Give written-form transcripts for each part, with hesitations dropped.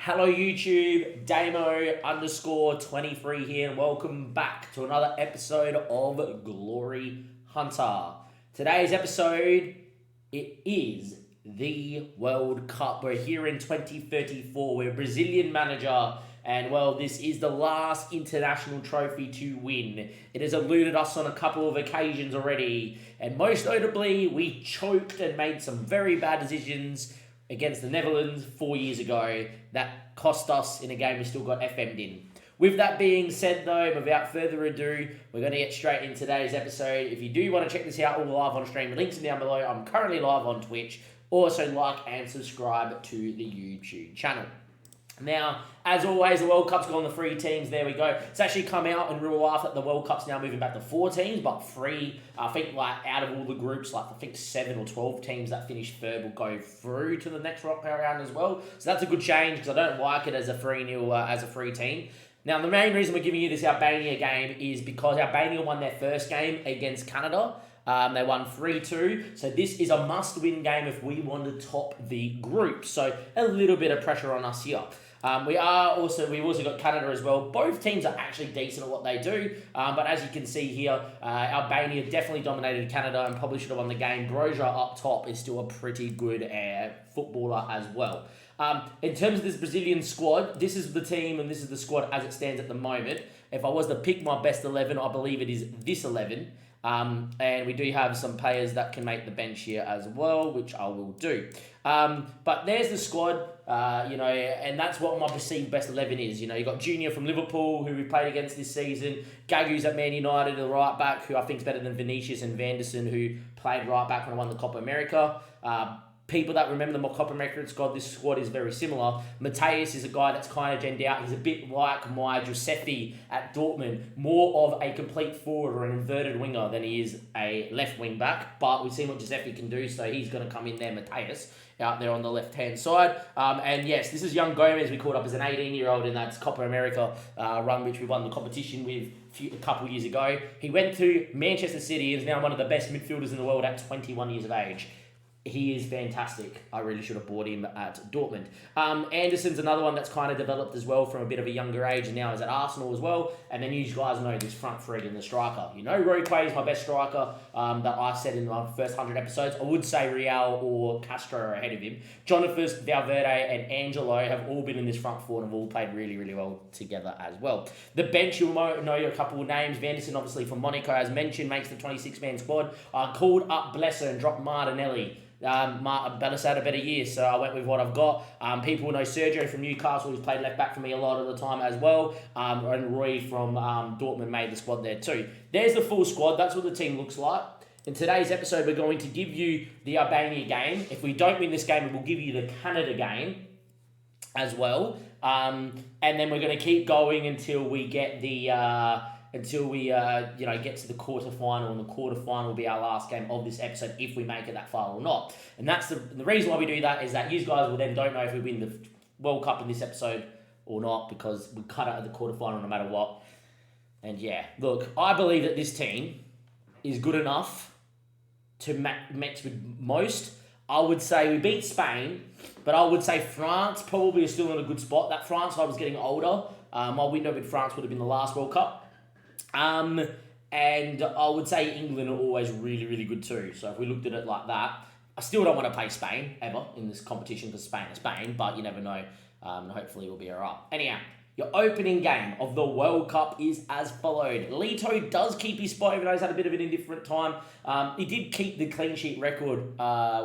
Hello YouTube, Damo_23 here, and welcome back to another episode of Glory Hunter. Today's episode, it is the World Cup. We're here in 2034. We're a Brazilian manager, and well, this is the last international trophy to win. It has eluded us on a couple of occasions already, and most notably, we choked and made some very bad decisions against the Netherlands 4 years ago that cost us in a game we still got FM'd in. With that being said though, without further ado, we're going to get straight into today's episode. If you do want to check this out all live on stream, the links are down below. I'm currently live on Twitch. Also like and subscribe to the YouTube channel. Now, as always, the World Cup's gone to 3 teams. There we go. It's actually come out in real life that the World Cup's now moving back to 4 teams, but 3, I think, out of all the groups, I think 7 or 12 teams that finish third will go through to the next round as well. So that's a good change because I don't like it as a 3-0, as a 3 team. Now, the main reason we're giving you this Albania game is because Albania won their first game against Canada. They won 3-2, so this is a must-win game if we want to top the group. So a little bit of pressure on us here. We've also got Canada as well. Both teams are actually decent at what they do, but as you can see here, Albania definitely dominated Canada and probably should have won the game. Broja up top is still a pretty good footballer as well. In terms of this Brazilian squad, this is the team and this is the squad as it stands at the moment. If I was to pick my best 11, I believe it is this 11. And we do have some players that can make the bench here as well, which I will do. But there's the squad, and that's what my perceived best 11 is. You know, you got Junior from Liverpool, who we played against this season. Gagu's at Man United, the right back, who I think is better than Vinicius, and Vanderson, who played right back when I won the Copa America. People that remember the Copa American squad, this squad is very similar. Mateus is a guy that's kind of genned out. He's a bit like my Giuseppe at Dortmund, more of a complete forward or an inverted winger than he is a left wing back. But we've seen what Giuseppe can do, so he's going to come in there, Mateus, out there on the left-hand side. And yes, this is young Gomez. We caught up as an 18-year-old in that Copa America run, which we won the competition with a couple of years ago. He went to Manchester City and is now one of the best midfielders in the world at 21 years of age. He is fantastic. I really should have bought him at Dortmund. Anderson's another one that's kind of developed as well from a bit of a younger age and now is at Arsenal as well. And then you guys know this front three and the striker. You know Roque is my best striker that I said in my first 100 episodes. I would say Real or Castro are ahead of him. Jonathan, Valverde and Angelo have all been in this front four and have all played really, really well together as well. The bench, you'll know a couple of names. Vanderson, obviously from Monaco, as mentioned, makes the 26-man squad. I called up Blesser and dropped Martinelli. Bella's had a better year, so I went with what I've got. People know Sergio from Newcastle, who's played left back for me a lot of the time as well. And Roy from Dortmund made the squad there too. There's the full squad. That's what the team looks like. In today's episode, we're going to give you the Albania game. If we don't win this game, we'll give you the Canada game as well. And then we're going to keep going until we get the... get to the quarterfinal, and the quarterfinal will be our last game of this episode if we make it that far or not. And that's the reason why we do that is that you guys will then don't know if we win the World Cup in this episode or not because we cut out of the quarterfinal no matter what. And yeah, look, I believe that this team is good enough to match with most. I would say we beat Spain, but I would say France probably is still in a good spot. That France side was getting older. My window with France would have been the last World Cup. And I would say England are always really, really good too. So if we looked at it like that, I still don't want to play Spain ever in this competition because Spain is Spain, but you never know. And hopefully we'll be alright. Anyhow, your opening game of the World Cup is as followed. Lito does keep his spot, even though he's had a bit of an indifferent time. He did keep the clean sheet record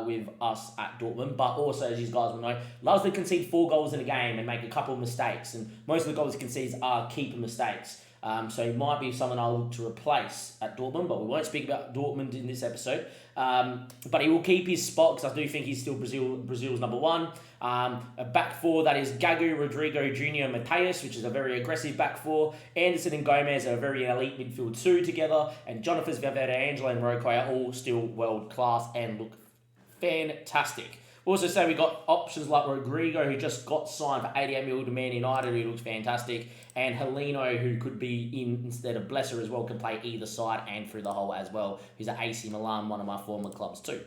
with us at Dortmund, but also, as you guys will know, loves to concede 4 goals in a game and make a couple of mistakes. And most of the goals he concedes are keeper mistakes. So he might be someone I'll look to replace at Dortmund, but we won't speak about Dortmund in this episode. But he will keep his spot because I do think he's still Brazil's number 1. A back 4 that is Gagu, Rodrigo, Junior, and Mateus, which is a very aggressive back 4. Anderson and Gomez are a very elite midfield 2 together, and Jonathan, Valverde, Angelo, and Roque are all still world class and look fantastic. Also say we got options like Rodrigo, who just got signed for 88 million to Man United, who looks fantastic, and Heleno, who could be in instead of Blesser as well, can play either side and through the hole as well. He's at AC Milan, one of my former clubs too.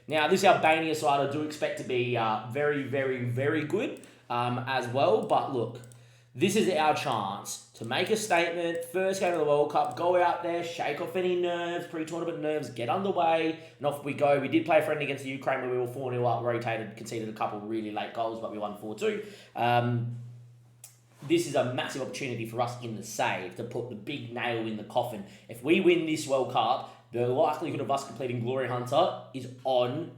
Now, this Albania side I do expect to be very, very, very good. as well. But look, this is our chance to make a statement. First game of the World Cup, go out there, shake off any nerves, pre-tournament nerves, get underway, and off we go. We did play a friendly against the Ukraine where we were 4-0 up, rotated, conceded a couple really late goals, but we won 4-2. This is a massive opportunity for us in the save to put the big nail in the coffin. If we win this World Cup, the likelihood of us completing Glory Hunter is on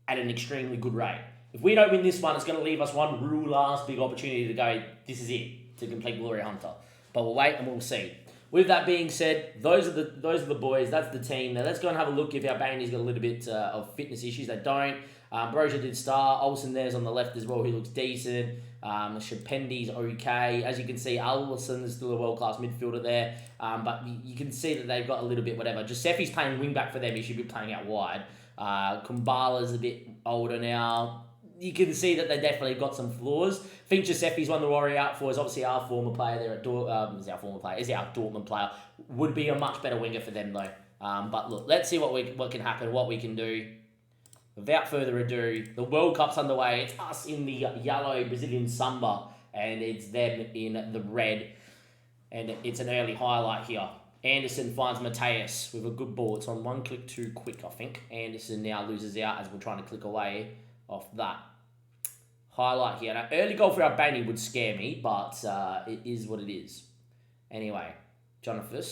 at an extremely good rate. If we don't win this one, it's going to leave us one real last big opportunity to go, this is it, to complete Glory Hunter. But we'll wait and we'll see. With that being said, those are the boys, that's the team. Now let's go and have a look if Albania's got a little bit of fitness issues. They don't. Broja did start. Olsen there's on the left as well, he looks decent. Shapendi's okay. As you can see, Allison is still a world-class midfielder there. But you can see that they've got a little bit whatever. Giuseppe's playing wing-back for them. He should be playing out wide. Kumbala's a bit older now. You can see that they definitely got some flaws. I think Giuseppe's one to worry out for. Is obviously our former player there at is our Dortmund player. Would be a much better winger for them though. But look, let's see what can happen, what we can do. Without further ado, the World Cup's underway. It's us in the yellow Brazilian Samba, and it's them in the red. And it's an early highlight here. Anderson finds Mateus with a good ball. It's on one click too quick, I think. Anderson now loses out as we're trying to click away off that. Highlight here. Now, early goal for Albania would scare me, but it is what it is. Anyway, Jonathan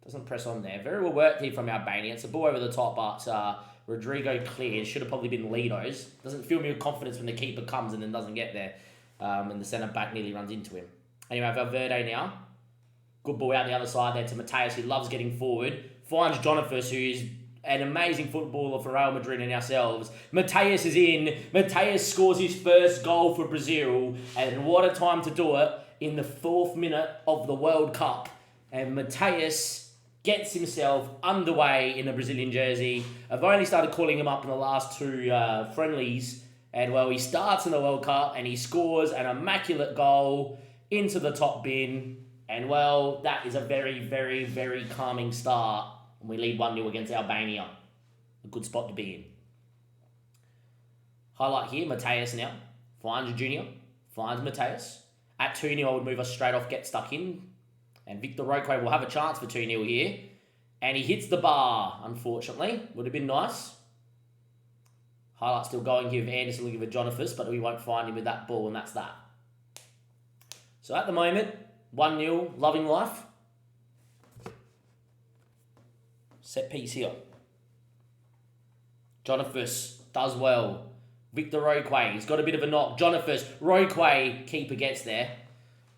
doesn't press on there. Very well worked here from Albania. It's a ball over the top, but Rodrigo clears. Should have probably been Lido's. Doesn't fill me with confidence when the keeper comes and then doesn't get there. And the centre-back nearly runs into him. Anyway, Valverde now. Good ball out the other side there to Mateus, who loves getting forward. Finds Jonathan, who's an amazing footballer for Real Madrid and ourselves. Mateus is in. Mateus scores his first goal for Brazil. And what a time to do it in the 4th minute of the World Cup. And Mateus gets himself underway in the Brazilian jersey. I've only started calling him up in the last 2 friendlies. And, well, he starts in the World Cup and he scores an immaculate goal into the top bin. And, well, that is a very, very, very calming start. And we lead 1-0 against Albania. A good spot to be in. Highlight here, Mateus now. Finds Junior. Finds Mateus. At 2-0, I would move us straight off, get stuck in. And Victor Roque will have a chance for 2-0 here. And he hits the bar, unfortunately. Would have been nice. Highlight still going here with Anderson looking for Jonathan, but we won't find him with that ball, and that's that. So at the moment, 1-0, loving life. Set piece here. Jonathan does well. Victor Roque, he's got a bit of a knock. Jonathan, Roque, keeper gets there.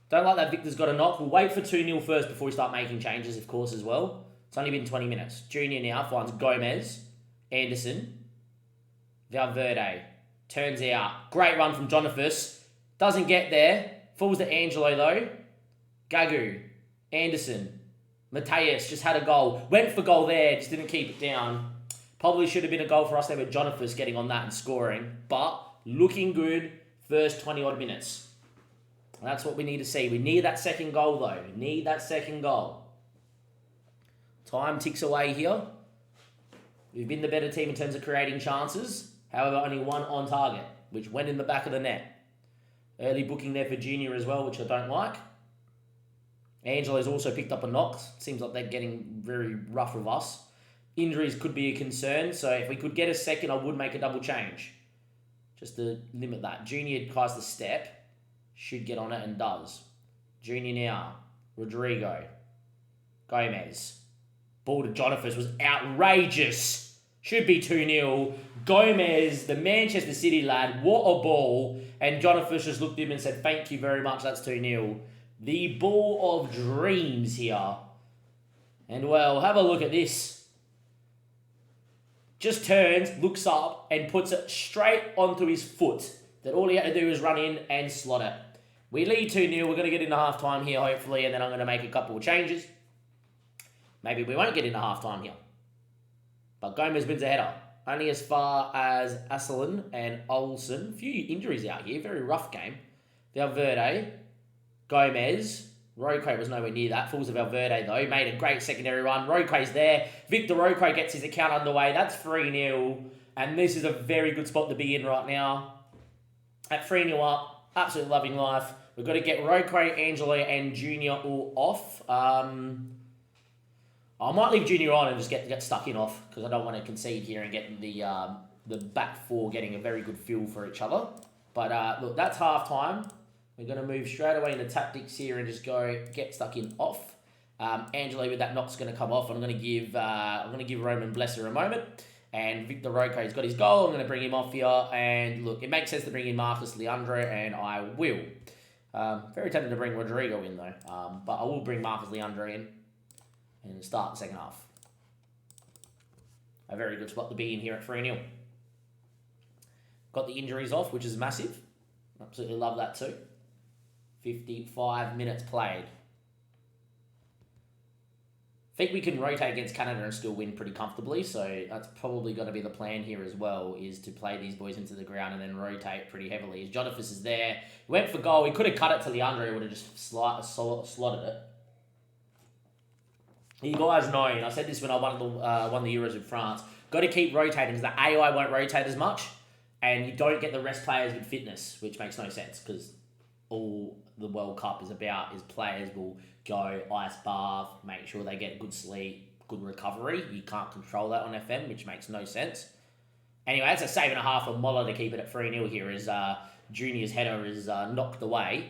Don't like that Victor's got a knock. We'll wait for 2-0 first before we start making changes, of course, as well. It's only been 20 minutes. Junior now finds Gomez. Anderson. Valverde. Turns out. Great run from Jonathan. Doesn't get there. Falls to Angelo, though. Gagu. Anderson. Mateus just had a goal. Went for goal there. Just didn't keep it down. Probably should have been a goal for us there with Jonathan getting on that and scoring. But looking good first 20-odd minutes. And that's what we need to see. We need that second goal, though. We need that second goal. Time ticks away here. We've been the better team in terms of creating chances. However, only one on target, which went in the back of the net. Early booking there for Junior as well, which I don't like. Angelo's also picked up a knock. Seems like they're getting very rough with us. Injuries could be a concern, so if we could get a second, I would make a double change. Just to limit that. Junior tries to step. Should get on it and does. Junior now. Rodrigo. Gomez. Ball to Jonathan was outrageous. Should be 2-0. Gomez, the Manchester City lad, what a ball. And Jonathan just looked at him and said, thank you very much, that's 2-0. The ball of dreams here. And, well, have a look at this. Just turns, looks up, and puts it straight onto his foot. That all he had to do was run in and slot it. We lead 2-0. We're going to get into half-time here, hopefully, and then I'm going to make a couple of changes. Maybe we won't get into half-time here. But Gomez wins a header. Only as far as Asselin and Olsen. A few injuries out here. Very rough game. Valverde. Gomez. Roque was nowhere near that. Falls to Valverde, though. He made a great secondary run. Roque's there. Victor Roque gets his account underway. That's 3-0. And this is a very good spot to be in right now. At 3-0 up. Absolutely loving life. We've got to get Roquay, Angelo, and Junior all off. I might leave Junior on and just get stuck in off because I don't want to concede here and get the back four getting a very good feel for each other. But look, that's half time. We're going to move straight away into tactics here and just go get stuck in off. Angelo with that knock's going to come off. I'm going to give Roman Blesser a moment. And Victor Roque's got his goal. I'm going to bring him off here. And look, it makes sense to bring in Marcus Leandro, and I will. Very tempted to bring Rodrigo in though. But I will bring Marcus Leandro in and start the second half. A very good spot to be in here at 3-0. Got the injuries off, which is massive. Absolutely love that too. 55 minutes played. I think we can rotate against Canada and still win pretty comfortably, so that's probably going to be the plan here as well, is to play these boys into the ground and then rotate pretty heavily. As Jonathan is there, he went for goal. He could have cut it to Leandro, he would have just slotted it. You guys know, and I said this when I won the Euros with France, got to keep rotating because the AI won't rotate as much, and you don't get the rest players with fitness, which makes no sense because all the World Cup is about is players will go ice bath, make sure they get good sleep, good recovery. You can't control that on FM, which makes no sense. Anyway, that's a save and a half from Moller to keep it at 3-0 here as Junior's header is knocked away.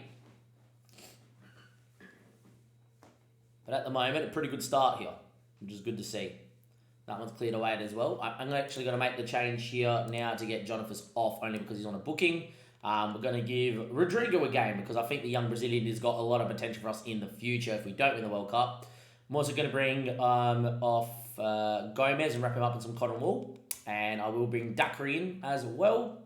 But at the moment, a pretty good start here, which is good to see. That one's cleared away as well. I'm actually going to make the change here now to get Jonathan off, only because he's on a booking. We're going to give Rodrigo a game because I think the young Brazilian has got a lot of potential for us in the future if we don't win the World Cup. I'm also going to bring off Gomez and wrap him up in some cotton wool. And I will bring Dakar in as well.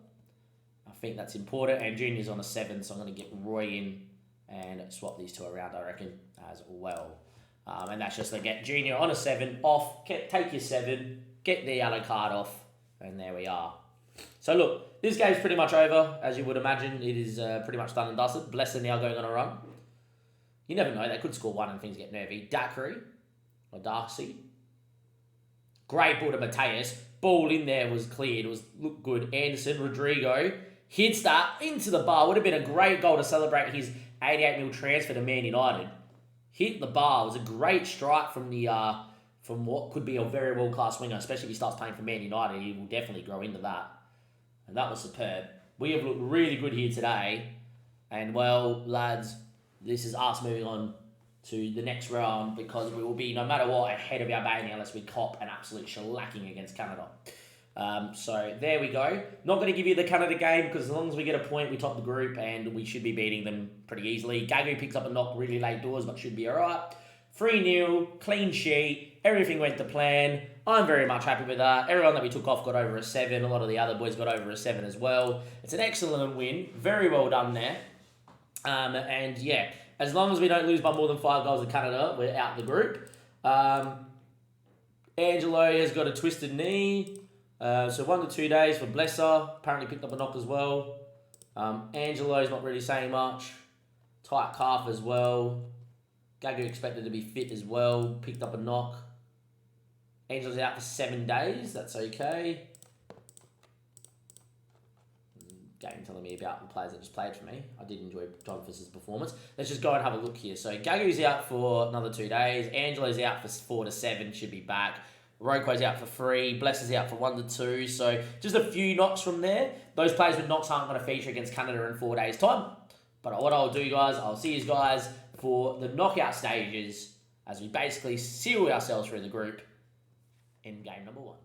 I think that's important. And Junior's on a 7, so I'm going to get Roy in and swap these two around, I reckon, as well. And that's just to get Junior on a 7, off, take your 7, get the yellow card off, and there we are. So look, this game's pretty much over, as you would imagine. It is pretty much done and dusted. Blesser now going on a run. You never know, they could score 1 and things get nervy. Darcy. Great ball to Mateus. Ball in there was cleared. It looked good. Anderson, Rodrigo hits that into the bar. Would have been a great goal to celebrate his 88 mil transfer to Man United. Hit the bar. It was a great strike from what could be a very world-class winger, especially if he starts playing for Man United. He will definitely grow into that. And that was superb. We have looked really good here today. And, well, lads, this is us moving on to the next round because we will be, no matter what, ahead of our baby unless we cop an absolute shellacking against Canada. So there we go. Not going to give you the Canada game because as long as we get a point, we top the group and we should be beating them pretty easily. Gagu picks up a knock really late doors, but should be all right. 3-0, clean sheet, everything went to plan. I'm very much happy with that. Everyone that we took off got over a 7. A lot of the other boys got over a 7 as well. It's an excellent win. Very well done there. And yeah, as long as we don't lose by more than 5 goals to Canada, we're out the group. Angelo has got a twisted knee. So 1 to 2 days for Blesser. Apparently picked up a knock as well. Angelo's not really saying much. Tight calf as well. Gagu expected to be fit as well. Picked up a knock. Angelo's out for 7 days. That's okay. Game telling me about the players that just played for me. I did enjoy John Fisher's performance. Let's just go and have a look here. So Gagu's out for another 2 days. Angelo's out for 4 to 7. Should be back. Roque's out for 3. Blesser's out for 1 to 2. So just a few knocks from there. Those players with knocks aren't going to feature against Canada in 4 days' time. But what I'll do, guys, I'll see you guys for the knockout stages as we basically seal ourselves through the group in game number 1.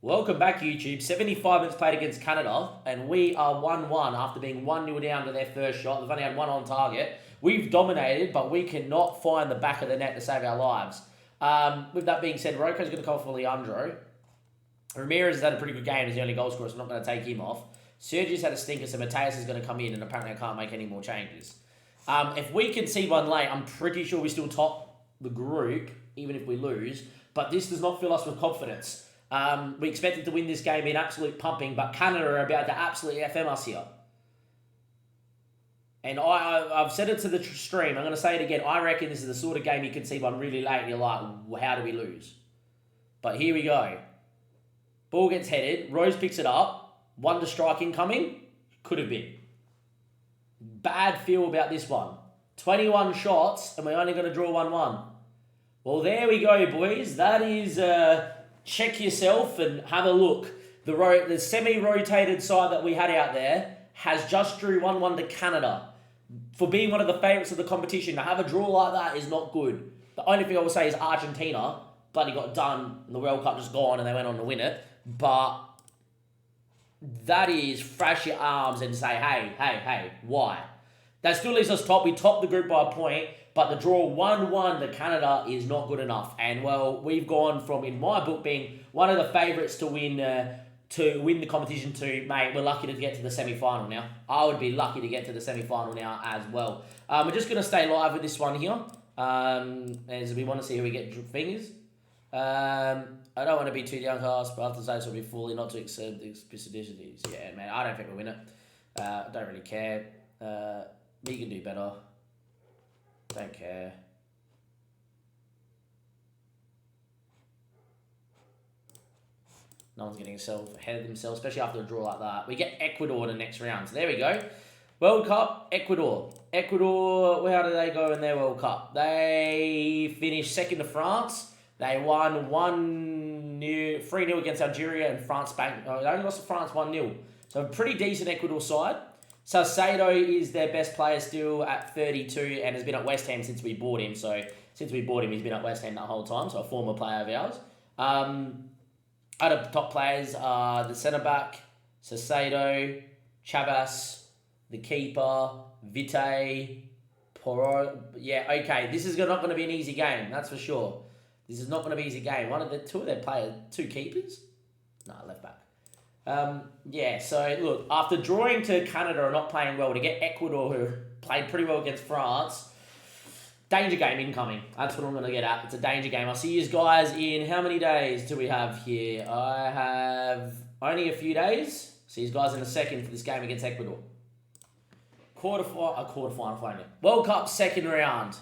Welcome back, YouTube. 75 minutes played against Canada, and we are 1-1 after being 1-0 down to their first shot. They've only had 1 on target. We've dominated, but we cannot find the back of the net to save our lives. With that being said, Roko's going to come off for Leandro. Ramirez has had a pretty good game as the only goal scorer, so I'm not going to take him off. Sergio's had a stinker, so Mateus is going to come in, and apparently I can't make any more changes. If we can see 1 late, I'm pretty sure we still top the group, even if we lose, but this does not fill us with confidence. We expected to win this game in absolute pumping, but Canada are about to absolutely FM us here. And I've said it to the stream, I'm going to say it again, I reckon this is the sort of game you can see 1 really late and you're like, how do we lose? But here we go. Ball gets headed, Rose picks it up, 1 to strike incoming, could have been. Bad feel about this one. 21 shots and we're only going to draw 1-1. Well, there we go, boys. That is, check yourself and have a look. The semi-rotated side that we had out there has just drew 1-1 to Canada. For being one of the favourites of the competition, to have a draw like that is not good. The only thing I will say is Argentina bloody got done and the World Cup just gone and they went on to win it. But that is thrash your arms and say, hey, why? That still leaves us top. We topped the group by a point, but the draw 1-1 to Canada is not good enough. And, well, we've gone from, in my book, being one of the favourites to win the competition to, mate, we're lucky to get to the semi-final now. I would be lucky to get to the semi-final now as well. We're just going to stay live with this one here, as we want to see who we get fingers. I don't want to be too downcast, but after this will be fully not to accept the specificities. Yeah, man, I don't think we'll win it. I don't really care. We can do better. Don't care. No one's getting ahead of themselves, especially after a draw like that. We get Ecuador in the next round. So there we go. World Cup, Ecuador. Ecuador, how did they go in their World Cup? They finished second to France. They won 3-0 against Algeria and France. They only lost to France 1-0. So a pretty decent Ecuador side. Salcedo is their best player still at 32 and has been at West Ham since we bought him. So since we bought him, he's been at West Ham that whole time. So a former player of ours. Other top players are the centre-back, Salcedo, Chavas, the keeper, Vite, Poro. Yeah, okay. This is not going to be an easy game, that's for sure. This is not going to be an easy game. Two of their players, two keepers? No, left back. Yeah, so look, after drawing to Canada and not playing well, to get Ecuador, who played pretty well against France, danger game incoming. That's what I'm going to get at. It's a danger game. I'll see you guys in how many days do we have here? I have only a few days. See you guys in a second for this game against Ecuador. Quarterfinal finally. World Cup second round.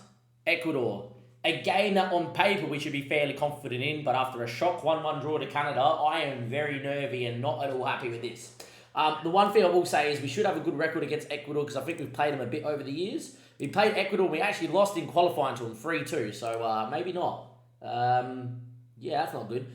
Ecuador. A game that on paper we should be fairly confident in, but after a shock 1-1 draw to Canada, I am very nervy and not at all happy with this. The one thing I will say is we should have a good record against Ecuador because I think we've played them a bit over the years. We played Ecuador and we actually lost in qualifying to them 3-2, so maybe not. Yeah, that's not good.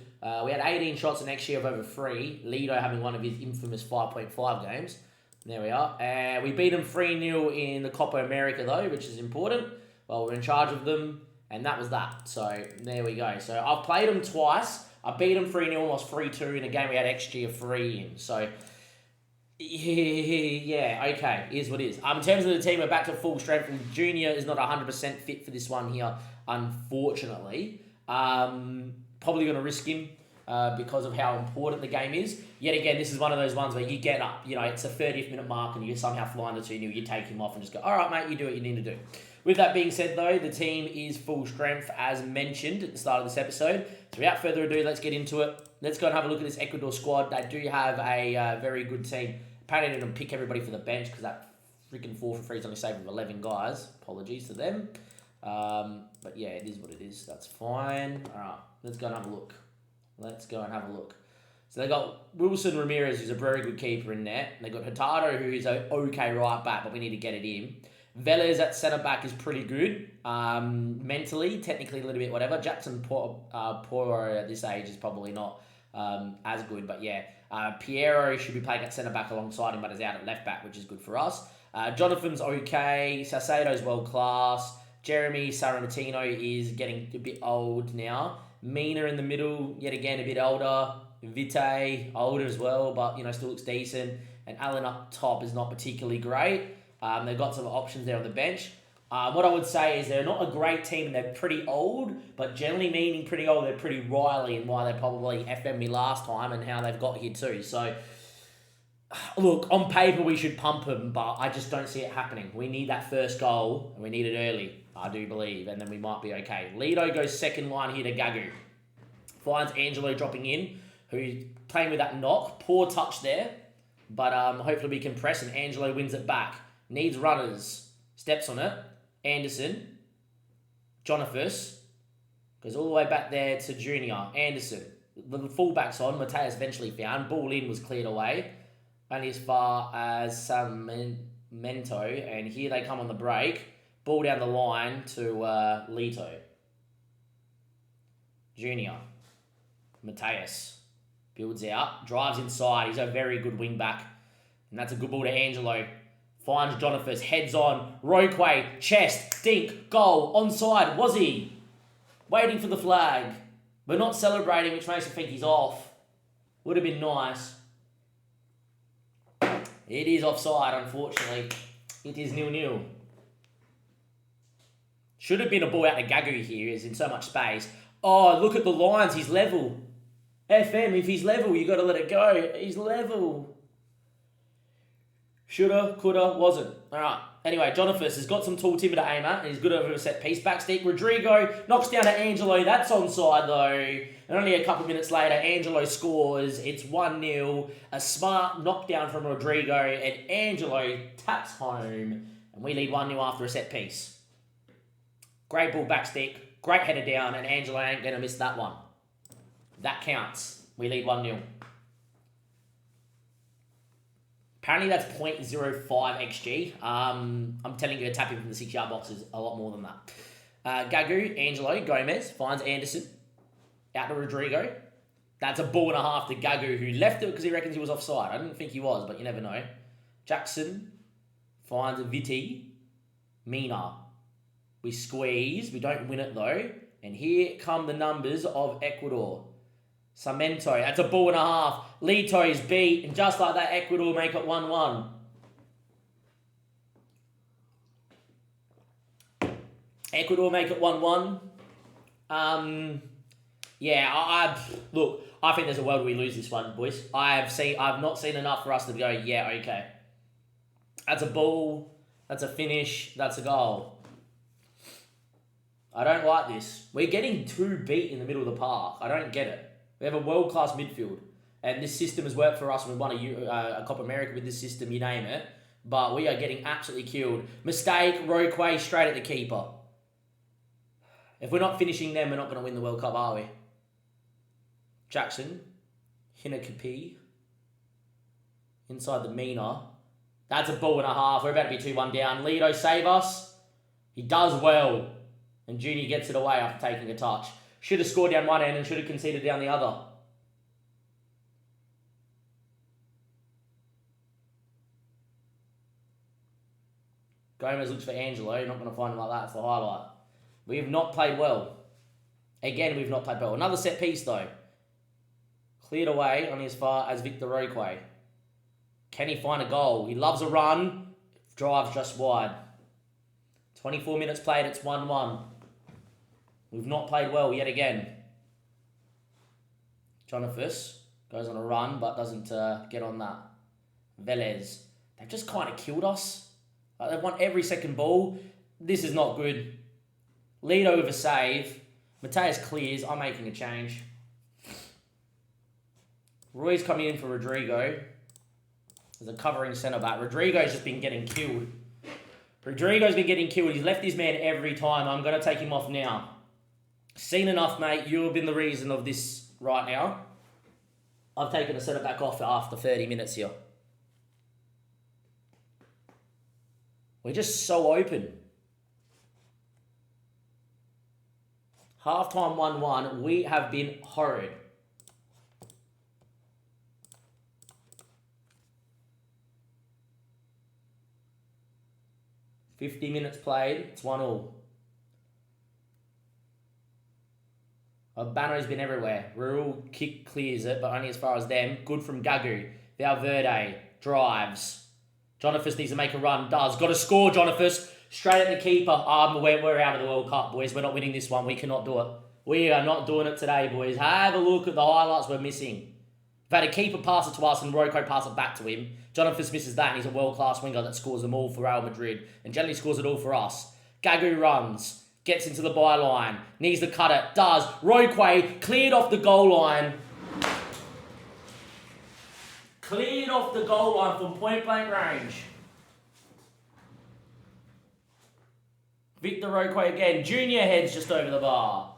We had 18 shots the next year of over 3, Lido having one of his infamous 5.5 games. There we are. We beat them 3-0 in the Copa America though, which is important. Well, we're in charge of them. And that was that. So, there we go. So, I've played them twice. I beat them 3-0, lost 3-2 in a game we had XG of 3 in. So, yeah, okay. Is what it is. In terms of the team, we're back to full strength. And Junior is not 100% fit for this one here, unfortunately. Probably going to risk him because of how important the game is. Yet again, this is one of those ones where you get up, it's a 30th minute mark and you somehow fly into 2-0, you take him off and just go, all right, mate, you do what you need to do. With that being said, though, the team is full strength, as mentioned at the start of this episode. So without further ado, let's get into it. Let's go and have a look at this Ecuador squad. They do have a very good team. Apparently, they didn't pick everybody for the bench because that freaking 4-for-3 is only saved with 11 guys. Apologies to them. But yeah, it is what it is. That's fine. All right, let's go and have a look. So they got Wilson Ramirez, who's a very good keeper in there. They got Hurtado, who is an okay right back, but we need to get it in. Velez at centre-back is pretty good. Mentally, technically a little bit whatever. Jackson Poro at this age is probably not as good. But yeah, Piero should be playing at centre-back alongside him, but is out at left-back, which is good for us. Jonathan's okay. Salcedo's world-class. Jeremy Saramatino is getting a bit old now. Mina in the middle, yet again a bit older. Vite, older as well, but still looks decent. And Alan up top is not particularly great. They've got some options there on the bench. What I would say is they're not a great team and they're pretty old, but generally meaning pretty old, they're pretty wily and why they probably FM'd me last time and how they've got here too. So, look, on paper we should pump them, but I just don't see it happening. We need that first goal and we need it early, I do believe, and then we might be okay. Lido goes second line here to Gagu. Finds Angelo dropping in, who's playing with that knock. Poor touch there, but hopefully we can press and Angelo wins it back. Needs runners. Steps on it. Anderson. Jonathas. Goes all the way back there to Junior. Anderson. The fullback's on. Mateus eventually found. Ball in was cleared away. Only as far as Mento, and here they come on the break. Ball down the line to Leto. Junior. Mateus. Builds out. Drives inside. He's a very good wing back. And that's a good ball to Angelo. Finds Jonathan. Heads on. Roquay. Chest. Dink. Goal. Onside. Was he? Waiting for the flag. But not celebrating, which makes me think he's off. Would have been nice. It is offside, unfortunately. It is 0-0. Should have been a ball out to Gagu here. He's in so much space. Oh, look at the lines. He's level. FM, if he's level, you got to let it go. He's level. Shoulda, coulda, wasn't. All right. Anyway, Jonathan has got some tall timber to aim at, and he's good over a set piece. Backstick, Rodrigo knocks down to Angelo. That's onside, though. And only a couple minutes later, Angelo scores. It's 1-0. A smart knockdown from Rodrigo, and Angelo taps home. And we lead 1-0 after a set piece. Great ball backstick. Great header down, and Angelo ain't going to miss that one. That counts. We lead 1-0. Apparently that's 0.05 XG. I'm telling you, a tap in from the 6-yard box is a lot more than that. Gagu, Angelo, Gomez, finds Anderson. Out to Rodrigo. That's a ball and a half to Gagu, who left it because he reckons he was offside. I didn't think he was, but you never know. Jackson finds Viti. Mina. We squeeze. We don't win it, though. And here come the numbers of Ecuador. Samento, that's a ball and a half. Lito's beat, and just like that, Ecuador make it 1-1. Ecuador make it 1-1. Yeah, look, I think there's a world we lose this one, boys. I've not seen enough for us to go, yeah, okay. That's a ball, that's a finish, that's a goal. I don't like this. We're getting too beat in the middle of the park. I don't get it. We have a world-class midfield. And this system has worked for us. We won a Copa America with this system, you name it. But we are getting absolutely killed. Mistake, Roquay, straight at the keeper. If we're not finishing them, we're not going to win the World Cup, are we? Jackson. Hinakapi. Inside the Mina. That's a ball and a half. We're about to be 2-1 down. Leto, save us. He does well. And Junior gets it away after taking a touch. Should have scored down one end and should have conceded down the other. Gomez looks for Angelo. You're not going to find him like that. It's the highlight. We have not played well. Again, we've not played well. Another set piece, though. Cleared away only as far as Victor Roquay. Can he find a goal? He loves a run. Drives just wide. 24 minutes played. It's 1-1. We've not played well yet again. Jonathan goes on a run, but doesn't get on that. Velez. They've just kind of killed us. They've won every second ball. This is not good. Leto with a save. Mateus clears. I'm making a change. Roy's coming in for Rodrigo. There's a covering centre-back. Rodrigo's just been getting killed. Rodrigo's been getting killed. He's left his man every time. I'm going to take him off now. Seen enough, mate. You have been the reason of this right now. I've taken a centre-back off after 30 minutes here. We're just so open. Half-time 1-1. We have been horrid. $50 minutes played. It's 1-1. Bano's been everywhere. Rural kick clears it, but only as far as them. Good from Gagu. Valverde drives. Jonathan needs to make a run. Does. Got to score, Jonathan. Straight at the keeper. We're out of the World Cup, boys. We're not winning this one. We cannot do it. We are not doing it today, boys. Have a look at the highlights we're missing. We've had a keeper pass it to us and Roquay pass it back to him. Jonathan misses that, and he's a world-class winger that scores them all for Real Madrid and generally scores it all for us. Gagu runs. Gets into the byline. Needs to cut it. Does. Roquay cleared off the goal line. Cleared off the goal line from point-blank range. Victor Roquay again. Junior heads just over the bar.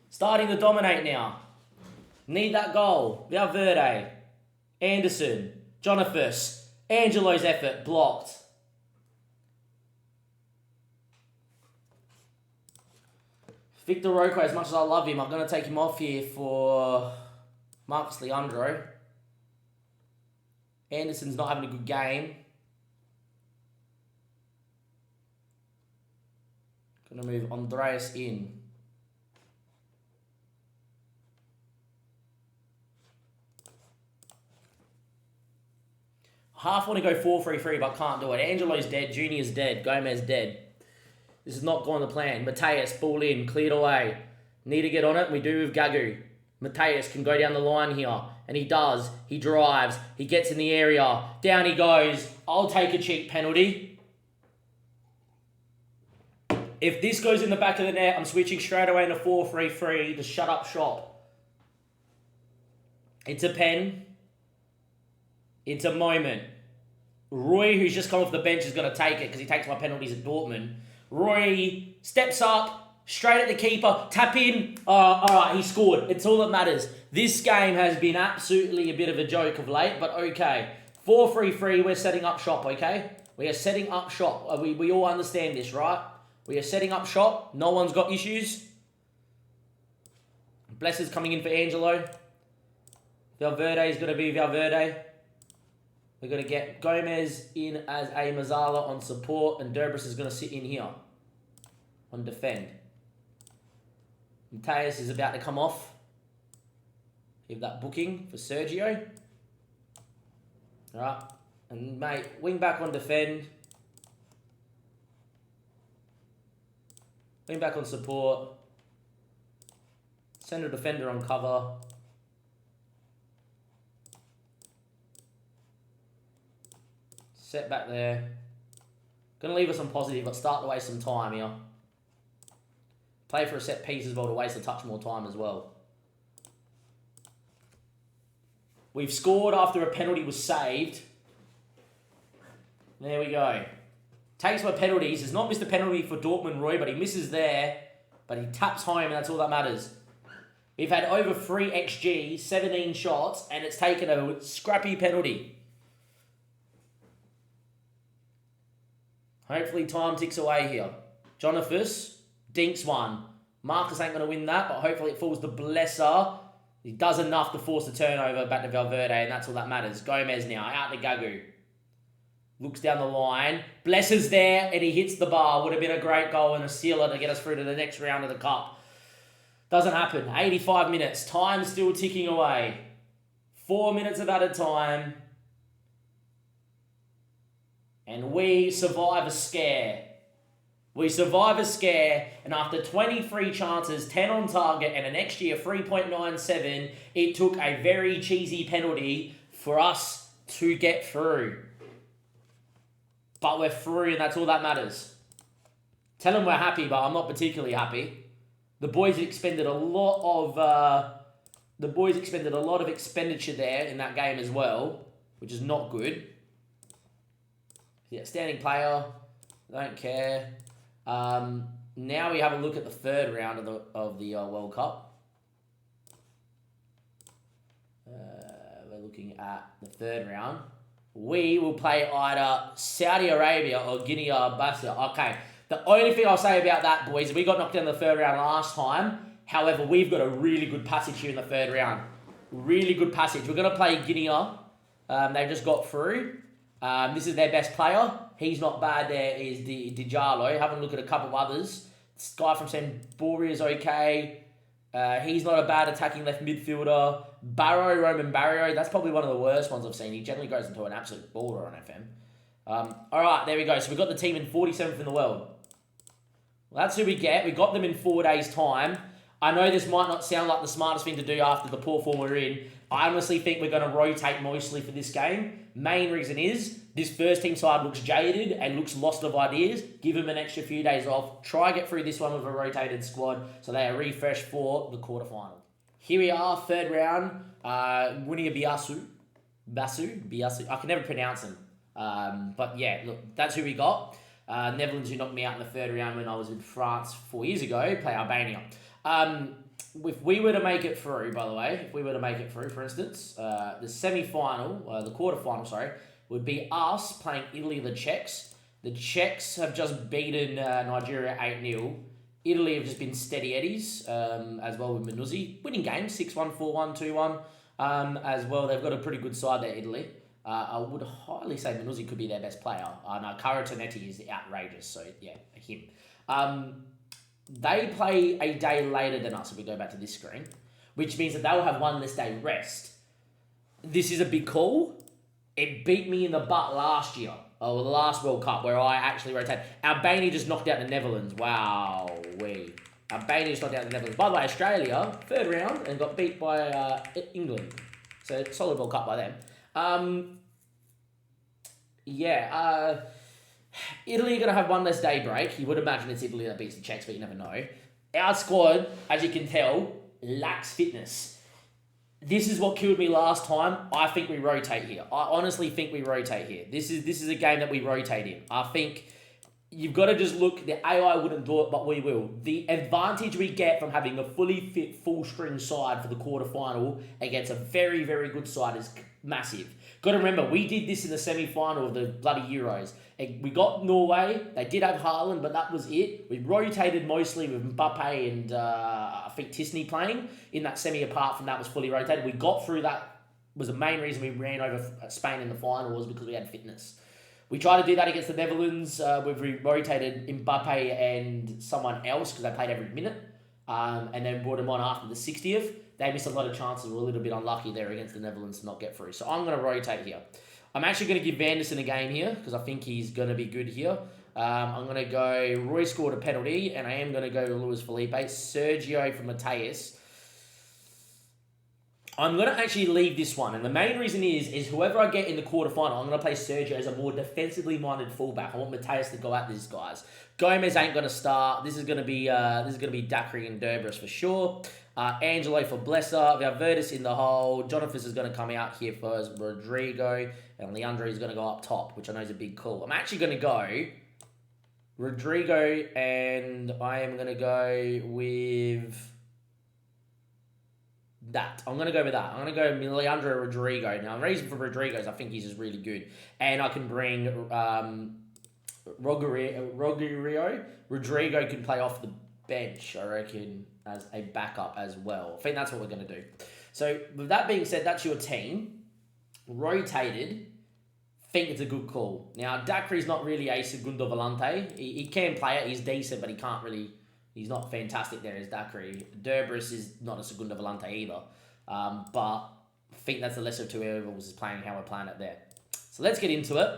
Starting to dominate now. Need that goal. Valverde. Anderson. Jonathus. Angelo's effort blocked. Victor Roque, as much as I love him, I'm going to take him off here for Marcus Leandro. Anderson's not having a good game. Going to move Andreas in. Half want to go 4-3-3, but can't do it. Angelo's dead. Junior's dead. Gomez dead. This is not going to plan. Mateus, ball in. Cleared away. Need to get on it. We do with Gagu. Mateus can go down the line here. And he does. He drives. He gets in the area. Down he goes. I'll take a cheap penalty. If this goes in the back of the net, I'm switching straight away into 4-3-3 to shut up shop. It's a pen. It's a moment. Roy, who's just come off the bench, is going to take it because he takes my penalties at Dortmund. Roy steps up, straight at the keeper, tap in. All right, he scored. It's all that matters. This game has been absolutely a bit of a joke of late, but okay. 4-3-3, we're setting up shop, okay? We are setting up shop. We all understand this, right? We are setting up shop. No one's got issues. Blesser's coming in for Angelo. Valverde is going to be Valverde. We're going to get Gomez in as a Mazzala on support, and Derbris is going to sit in here on defend. Mateus is about to come off. Give that booking for Sergio. All right. And, mate, wing back on defend. Wing back on support. Central defender on cover. Set back there. Going to leave us on positive, but start to waste some time here. Play for a set piece as well to waste a touch more time as well. We've scored after a penalty was saved. There we go. Takes my penalties. He's not missed a penalty for Dortmund, Roy, but he misses there. But he taps home, and that's all that matters. We've had over 3 XG, 17 shots, and it's taken a scrappy penalty. Hopefully time ticks away here. Jonathus dinks one. Marcus ain't going to win that, but hopefully it falls to Blesser. He does enough to force the turnover back to Valverde, and that's all that matters. Gomez now, out to Gagu. Looks down the line. Blesser's there, and he hits the bar. Would have been a great goal and a sealer to get us through to the next round of the Cup. Doesn't happen. 85 minutes. Time still ticking away. 4 minutes of added time. And we survive a scare. We survive a scare, and after 23 chances, 10 on target, and an XG of 3.97, it took a very cheesy penalty for us to get through. But we're through, and that's all that matters. Tell them we're happy, but I'm not particularly happy. The boys expended a lot of expenditure there in that game as well, which is not good. The outstanding player, don't care. Now we have a look at the third round of the World Cup. We're looking at the third round. We will play either Saudi Arabia or Guinea-Bissau. Okay, the only thing I'll say about that, boys, is we got knocked down in the third round last time. However, we've got a really good passage here in the third round. Really good passage. We're going to play Guinea. They've just got through. This is their best player. He's not bad. There is Dijalo. Have a look at a couple of others. This guy from Sambori is okay. He's not a bad attacking left midfielder. Roman Barrio, that's probably one of the worst ones I've seen. He generally goes into an absolute baller on FM. All right, there we go. So we've got the team in 47th in the world. Well, that's who we get. We got them in 4 days' time. I know this might not sound like the smartest thing to do after the poor form we're in. I honestly think we're going to rotate mostly for this game. Main reason is this first team side looks jaded and looks lost of ideas. Give them an extra few days off. Try get through this one with a rotated squad so they are refreshed for the quarterfinal. Here we are, third round. Guinea-Bissau. Biasu. I can never pronounce them. But yeah, look, that's who we got. Netherlands, who knocked me out in the third round when I was in France 4 years ago, play Albania. if we were to make it through, by the way, if we were to make it through, for instance, the the quarterfinal, sorry, would be us playing Italy, the Czechs. The Czechs have just beaten Nigeria 8-0. Italy have just been steady eddies, as well with Manuzzi. Winning games, 6-1, 4-1, 2-1. As well, they've got a pretty good side there, Italy. I would highly say Manuzzi could be their best player. No, Caro Tonetti is outrageous, so yeah, him. They play a day later than us if we go back to this screen, which means that they'll have one less day rest. This is a big call. It beat me in the butt last year, or the last World Cup, where I actually rotated. Albania just knocked out the Netherlands. Wow, Albania just knocked out the Netherlands. By the way, Australia, third round, and got beat by England. So, solid World Cup by them. Italy are going to have one less day break. You would imagine it's Italy that beats the Czechs, but you never know. Our squad, as you can tell, lacks fitness. This is what killed me last time. I think we rotate here. I honestly think we rotate here. This is a game that we rotate in. I think you've got to just look. The AI wouldn't do it, but we will. The advantage we get from having a fully fit, full-string side for the quarterfinal against a very, very good side is massive. Got to remember, we did this in the semi-final of the bloody Euros. We got Norway. They did have Haaland, but that was it. We rotated mostly with Mbappe and I think Tisney playing in that semi. Apart from that, was fully rotated. We got through that. Was the main reason we ran over Spain in the final was because we had fitness. We tried to do that against the Netherlands. We've rotated Mbappe and someone else because they played every minute, and then brought them on after the 60th. They missed a lot of chances. We're a little bit unlucky there against the Netherlands to not get through. So I'm going to rotate here. I'm actually going to give Vanderson a game here because I think he's going to be good here. I'm going to go Roy scored a penalty, and I am going to go Luis Felipe. Sergio for Mateus. I'm going to actually leave this one. And the main reason is whoever I get in the quarterfinal, I'm going to play Sergio as a more defensively minded fullback. I want Mateus to go at these guys. Gomez ain't going to start. This is going to be Dacry and Durbris for sure. Angelo for Blesser. We have Vertis in the hole. Jonathan is going to come out here first. Rodrigo. And Leandro is going to go up top, which I know is a big call. I'm actually going to go Rodrigo, and I am going to go with that. I'm going to go with that. I'm going to go Leandro Rodrigo. Now, the reason for Rodrigo is I think he's just really good. And I can bring Rogerio. Rodrigo can play off the bench, I reckon, as a backup as well. I think that's what we're going to do. So, with that being said, that's your team. Rotated. Think it's a good call. Now, Dacry's not really a Segundo Volante. He can play it. He's decent, but he can't really... He's not fantastic there as Dacry. Durbris is not a Segundo Volante either. But I think that's the lesser of two evils is playing how we're playing it there. So let's get into it.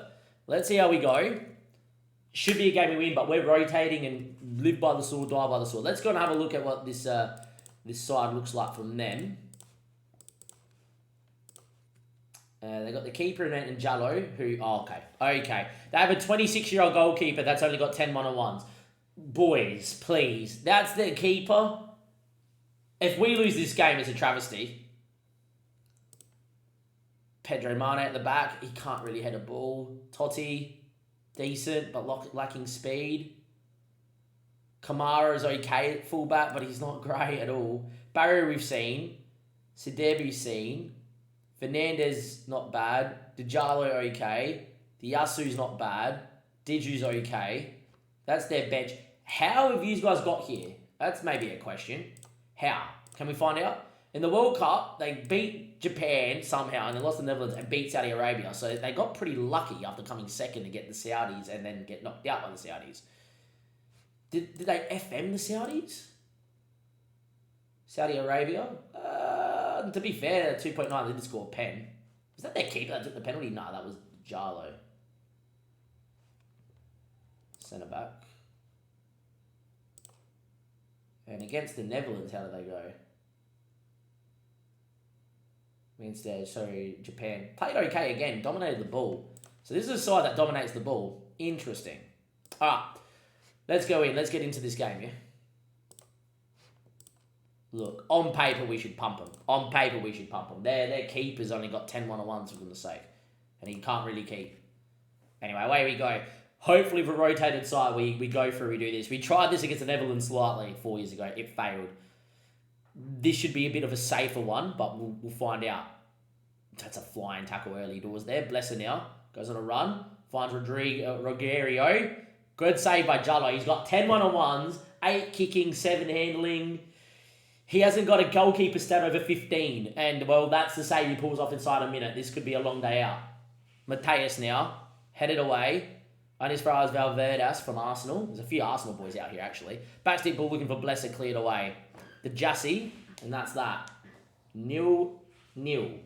Let's see how we go. Should be a game we win, but we're rotating and live by the sword, die by the sword. Let's go and have a look at what this side looks like from them. They got the keeper in Jallo, who... Oh, okay. They have a 26-year-old goalkeeper that's only got 10 1-on-1s. Boys, please. That's their keeper. If we lose this game, it's a travesty. Pedro Mane at the back. He can't really head a ball. Totti, decent, but lacking speed. Kamara's okay at fullback, but he's not great at all. Barry we've seen. Sidebu's seen. Fernandez, not bad. Djalo, okay. Diasu's not bad. Diju's okay. That's their bench. How have you guys got here? That's maybe a question. How? Can we find out? In the World Cup, they beat Japan somehow, and they lost the Netherlands and beat Saudi Arabia. So they got pretty lucky after coming second to get the Saudis and then get knocked out by the Saudis. Did they FM the Saudis? Saudi Arabia? To be fair, 2.9, they did score a pen. Was that their keeper that took the penalty? No, that was Jallo. Centre back. And against the Netherlands, how did they go? Japan. Played okay again, dominated the ball. So this is a side that dominates the ball. Interesting. Alright, let's go in. Let's get into this game, yeah? Look, on paper, we should pump them. On paper, we should pump them. Their keeper's only got 10 1-on-1s, for goodness sake. And he can't really keep. Anyway, away we go. Hopefully, for a rotated side, we go through, we do this. We tried this against the Netherlands slightly 4 years ago. It failed. This should be a bit of a safer one, but we'll find out. That's a flying tackle early doors there. Blesser now goes on a run, finds Rogerio. Good save by Jallo. He's got 10 one-on-ones, 8 kicking, 7 handling. He hasn't got a goalkeeper stat over 15. And, well, that's the save he pulls off inside a minute. This could be a long day out. Mateus now, headed away. And as far as Valverdes from Arsenal. There's a few Arsenal boys out here, actually. Backstick ball looking for Blesser, cleared away. The Jassy, and that's that. 0-0.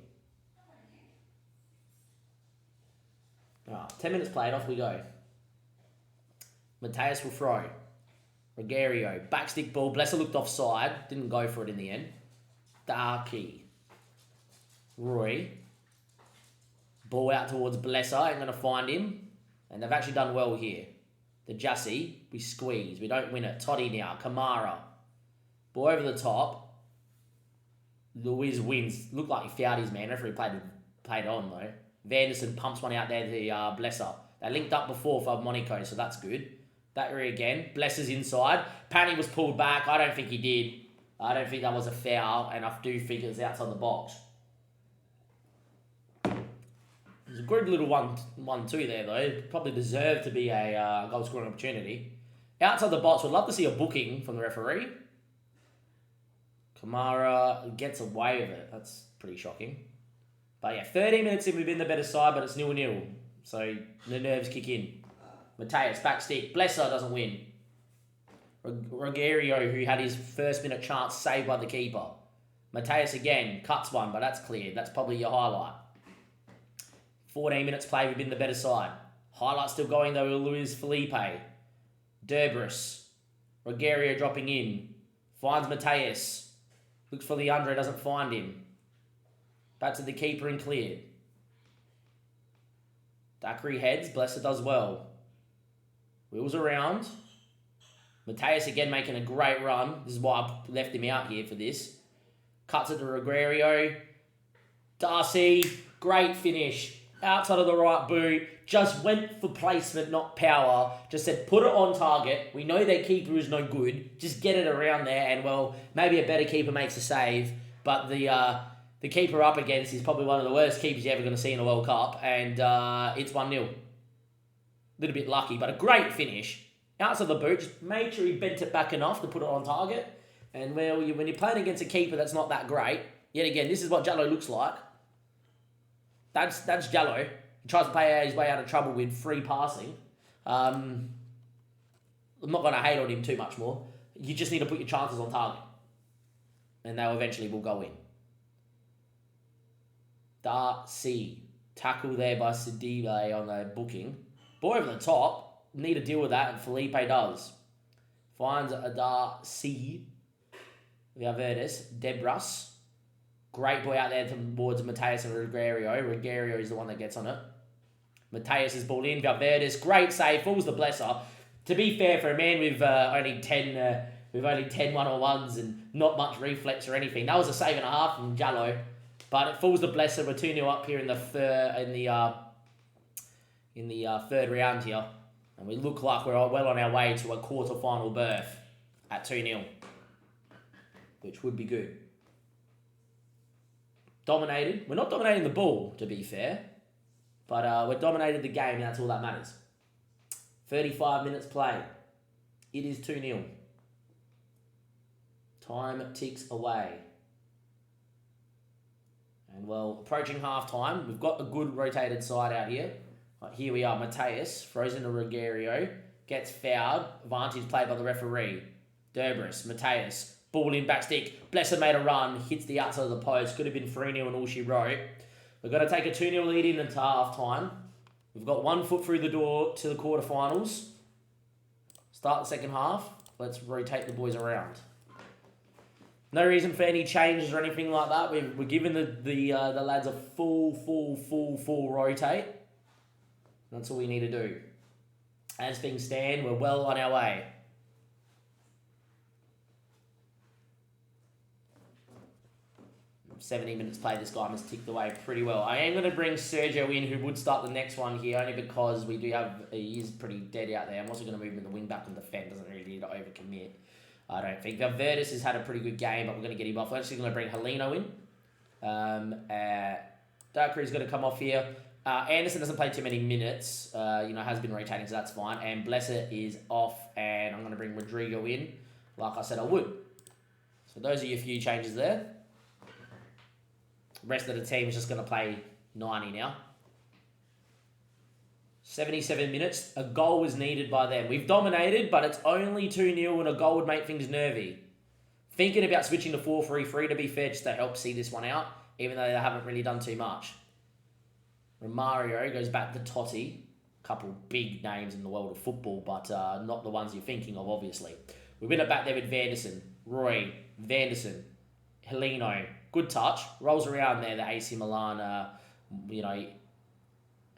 10 minutes played, off we go. Mateus will throw. Rogerio, backstick ball. Blesser looked offside. Didn't go for it in the end. Darky. Roy. Ball out towards Blesser. Ain't going to find him. And they've actually done well here. The Jassy, we squeeze. We don't win it. Toddy now. Kamara. Ball over the top. Luiz wins. Looked like he fouled his man. Referee played on though. Vanderson pumps one out there to Blesser. They linked up before for Monaco, so that's good. That area again. Blesser's inside. Panny was pulled back. I don't think he did. I don't think that was a foul, and I do think it's outside the box. There's a good little 1-2 there, though. Probably deserved to be a goal scoring opportunity. Outside the box, would love to see a booking from the referee. Kamara gets away with it. That's pretty shocking. But yeah, 13 minutes in, we've been the better side, but it's 0-0. So the nerves kick in. Mateus, back stick. Blesser doesn't win. Rogerio, who had his first minute chance, saved by the keeper. Mateus again, cuts one, but that's cleared. That's probably your highlight. 14 minutes played, we've been the better side. Highlight still going though with Luis Felipe. Derbris. Rogerio dropping in. Finds Mateus. Looks for Leandro, doesn't find him. Back to the keeper and cleared. Dackery heads, Blesser does well. Wheels around. Mateus again making a great run. This is why I left him out here for this. Cuts it to Rogerio. Darcy, great finish. Outside of the right boot. Just went for placement, not power. Just said, put it on target. We know their keeper is no good. Just get it around there. And, well, maybe a better keeper makes a save. But the keeper up against is probably one of the worst keepers you're ever going to see in a World Cup. And it's 1-0. A little bit lucky, but a great finish. Outside the boot, just made sure he bent it back enough to put it on target. And, well, when you're playing against a keeper that's not that great, yet again, this is what Jallo looks like. That's Jallo. He tries to play his way out of trouble with free passing. I'm not going to hate on him too much more. You just need to put your chances on target. And they eventually will go in. Darcy. Tackle there by Sidibe on the booking. Boy over the top. Need to deal with that, and Felipe does. Finds a Darcy. Valverdes. Debras. Great boy out there towards Mateus and Rogerio. Rogerio is the one that gets on it. Mateus is balled in. Valverdes. Great save. Falls the Blesser. To be fair, for a man with only 10 one-on-ones and not much reflex or anything, that was a save and a half from Jallo. But it falls the Blesser. We're 2-0 up here in the third round here. And we look like we're well on our way to a quarter-final berth at 2-0. Which would be good. Dominated. We're not dominating the ball, to be fair. But we're dominated the game, and that's all that matters. 35 minutes played. It is 2-0. Time ticks away. And, well, approaching half-time, we've got a good rotated side out here. Here we are, Mateus, throws into Rogerio, gets fouled, advantage played by the referee. Derbris, Mateus, ball in, back stick, Blesser made a run, hits the outside of the post, could have been 3-0 and all she wrote. We've got to take a 2-0 lead into half-time. We've got 1 foot through the door to the quarterfinals. Start the second half, let's rotate the boys around. No reason for any changes or anything like that. We're giving the lads a full rotate. That's all we need to do. As things stand, we're well on our way. "70 minutes played, this guy must ticked away pretty well. I am going to bring Sergio in, who would start the next one here, only because he is pretty dead out there. I'm also going to move him in the wing back and defend, doesn't really need to overcommit. I don't think. Verdus has had a pretty good game, but we're going to get him off. We're actually going to bring Heleno in. Darkry's going to come off here. Anderson doesn't play too many minutes. Has been rotating, so that's fine. And Blessed is off, and I'm going to bring Rodrigo in, like I said I would. So those are your few changes there. The rest of the team is just going to play 90 now. 77 minutes. A goal was needed by them. We've dominated, but it's only 2-0, and a goal would make things nervy. Thinking about switching to 4-3-3 to be fair, just to help see this one out, even though they haven't really done too much. Romario goes back to Totti. A couple big names in the world of football, but not the ones you're thinking of, obviously. We win it back there with Vanderson, Roy, Vanderson, Heleno. Good touch. Rolls around there, the AC Milan,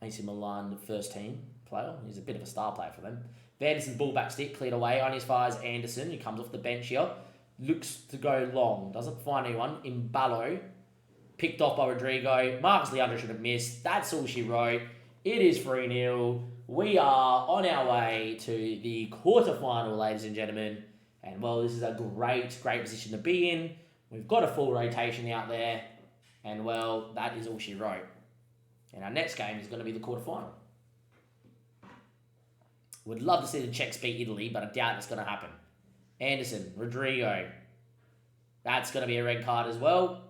AC Milan first team player. He's a bit of a star player for them. Vanderson's ball back stick, cleared away. On his far as Anderson, who comes off the bench here. Looks to go long. Doesn't find anyone. Imbalo. Picked off by Rodrigo. Marcus Leandro should have missed. That's all she wrote. It is 3-0. We are on our way to the quarterfinal, ladies and gentlemen. And, well, this is a great position to be in. We've got a full rotation out there. And, well, that is all she wrote. And our next game is going to be the quarterfinal. Would love to see the Czechs beat Italy, but I doubt it's going to happen. Anderson, Rodrigo. That's going to be a red card as well.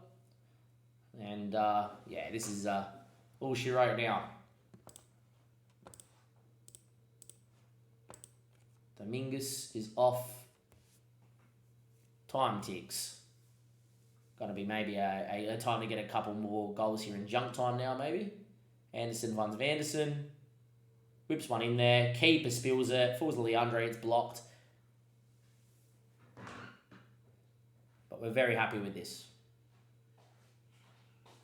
And, this is all she wrote now. Dominguez is off. Time ticks. Got to be maybe a time to get a couple more goals here in junk time now, maybe. Anderson runs Vanderson. Whips one in there. Keeper spills it. Falls to Leandro. It's blocked. But we're very happy with this.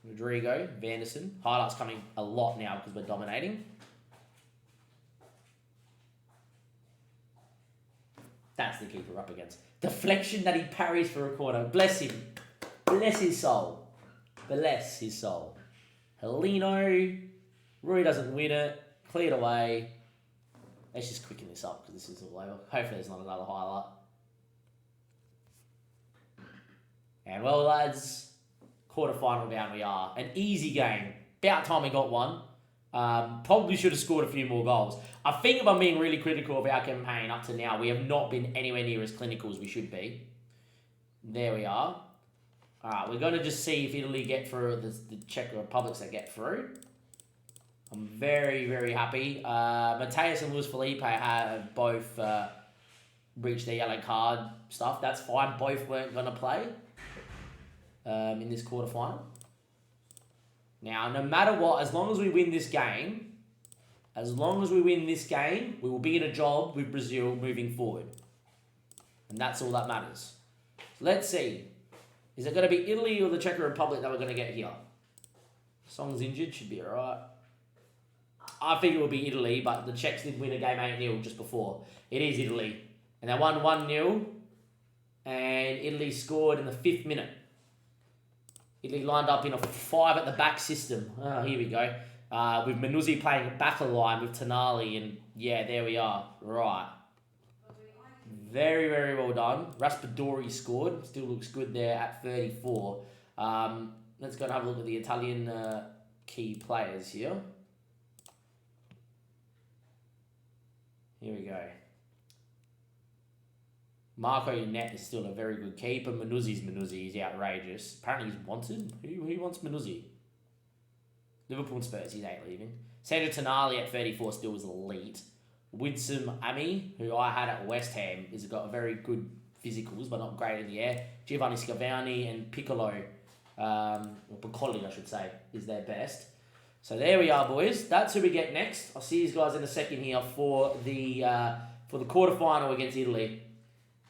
Rodrigo, Vanderson. Highlights coming a lot now because we're dominating. That's the keeper up against. Deflection that he parries for a corner. Bless him. Bless his soul. Bless his soul. Heleno. Roy doesn't win it. Cleared away. Let's just quicken this up because this is all over. Hopefully there's not another highlight. And well, lads, quarterfinal down we are. An easy game. About time we got one. Probably should have scored a few more goals. I think if I'm being really critical of our campaign up to now, we have not been anywhere near as clinical as we should be. There we are. Alright, we're going to just see if Italy get through, the Czech Republics that get through. I'm very, very happy. Mateus and Luis Felipe have both reached their yellow card stuff. That's fine. Both weren't going to play in this quarterfinal. Now, no matter what, as long as we win this game, we will be in a job with Brazil moving forward. And that's all that matters. So let's see. Is it going to be Italy or the Czech Republic that we're going to get here? Song's injured. Should be alright. I think it will be Italy, but the Czechs did win a game 8-0 just before. It is Italy. And they won 1-0. And Italy scored in the 5th minute. Italy lined up in a 5 at the back system. Oh, here we go. With Manuzzi playing back of the line with Tonali. And yeah, there we are. Right. Very, very well done. Raspadori scored. Still looks good there at 34. Let's go and have a look at the Italian key players here. Here we go. Marco Net is still a very good keeper. Manuzzi's Manuzzi. He's outrageous. Apparently he's wanted. Who wants Manuzzi? Liverpool and Spurs. He ain't leaving. Sandro Tonali at 34 still was elite. Widsome Ami, who I had at West Ham, has got a very good physicals, but not great in the air. Giovanni Schiavone and Piccolo, or Piccoli, I should say, is their best. So there we are, boys. That's who we get next. I'll see you guys in a second here for the quarterfinal against Italy.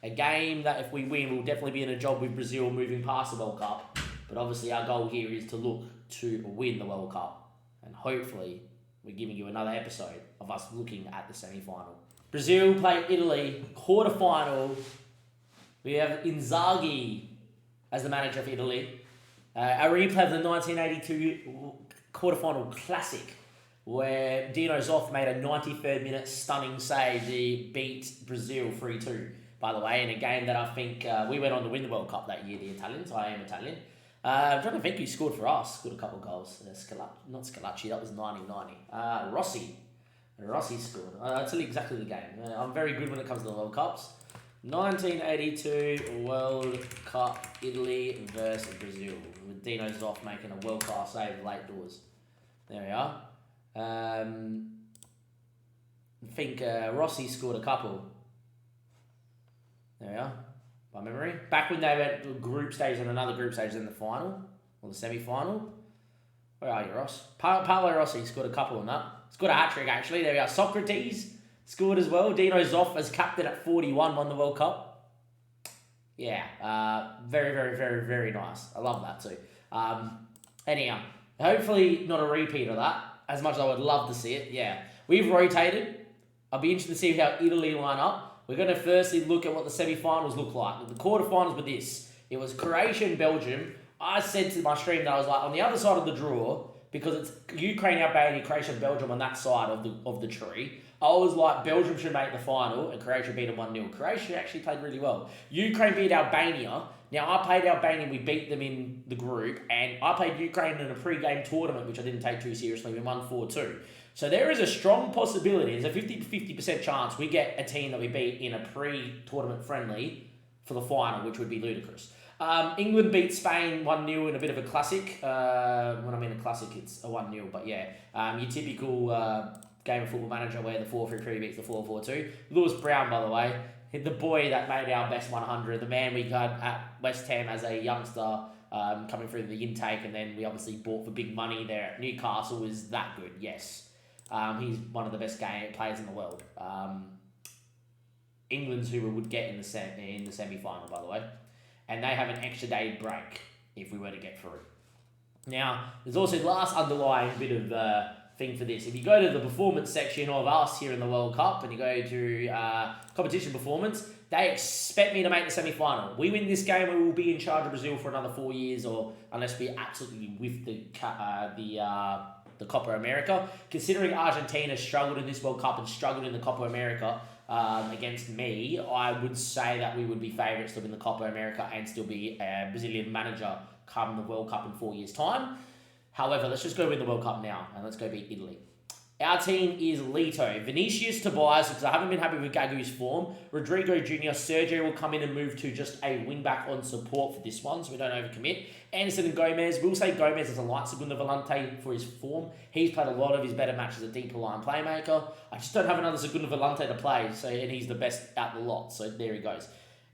A game that if we win, we'll definitely be in a job with Brazil moving past the World Cup. But obviously our goal here is to look to win the World Cup. And hopefully we're giving you another episode of us looking at the semi-final. Brazil play Italy, quarterfinal. We have Inzaghi as the manager of Italy. A replay of the 1982 quarterfinal classic where Dino Zoff made a 93rd minute stunning save to beat Brazil 3-2. by the way, in a game that I think we went on to win the World Cup that year, the Italians. I am Italian. I'm trying to think who scored for us. Scored a couple of goals. Not Scalacci, that was 1990. Rossi scored. I'll tell you exactly the game. I'm very good when it comes to the World Cups. 1982 World Cup, Italy versus Brazil, with Dino Zoff making a world-class save late doors. There we are. I think Rossi scored a couple. There we are, by memory. Back when they went to group stage and another group stage in the final, or the semi-final. Where are you, Ross? Paolo Rossi scored a couple on that. Scored a hat-trick, actually. There we are. Socrates scored as well. Dino Zoff, as captain at 41, won the World Cup. Yeah, very, very, very, very nice. I love that too. Anyhow, hopefully not a repeat of that, as much as I would love to see it. Yeah, we've rotated. I'll be interested to see how Italy line up. We're going to firstly look at what the semi-finals look like. The quarterfinals were this. It was Croatia and Belgium. I said to my stream that I was like, on the other side of the draw, because it's Ukraine, Albania, Croatia and Belgium on that side of the tree, I was like, Belgium should make the final and Croatia beat them 1-0. Croatia actually played really well. Ukraine beat Albania. Now, I played Albania, we beat them in the group, and I played Ukraine in a pre-game tournament, which I didn't take too seriously. We won 4-2. So there is a strong possibility, there's a 50% chance we get a team that we beat in a pre-tournament friendly for the final, which would be ludicrous. England beat Spain 1-0 in a bit of a classic. When I mean a classic, it's a 1-0, but yeah. Your typical game of Football Manager where the 4-3-3 beats the 4-4-2. Lewis Brown, by the way, the boy that made our best 100, the man we got at West Ham as a youngster coming through the intake, and then we obviously bought for big money there at Newcastle, is that good, yes. He's one of the best players in the world. England's who we would get in the semi-final, by the way. And they have an extra day break if we were to get through. Now, there's also the last underlying bit of thing for this. If you go to the performance section of us here in the World Cup and you go to competition performance, they expect me to make the semi-final. We win this game, we will be in charge of Brazil for another 4 years, or unless we absolutely whiff the Copa America. Considering Argentina struggled in this World Cup and struggled in the Copa America against me, I would say that we would be favourites to win the Copa America and still be a Brazilian manager come the World Cup in 4 years' time. However, let's just go win the World Cup now and let's go beat Italy. Our team is Lito, Vinicius, Tobias, because I haven't been happy with Gagu's form. Rodrigo Jr., Sergio will come in and move to just a wing-back on support for this one, so we don't overcommit. Anderson and Gomez. We'll say Gomez is a light Segundo Volante for his form. He's played a lot of his better matches as a deeper line playmaker. I just don't have another Segundo Volante to play, and he's the best out the lot, so there he goes.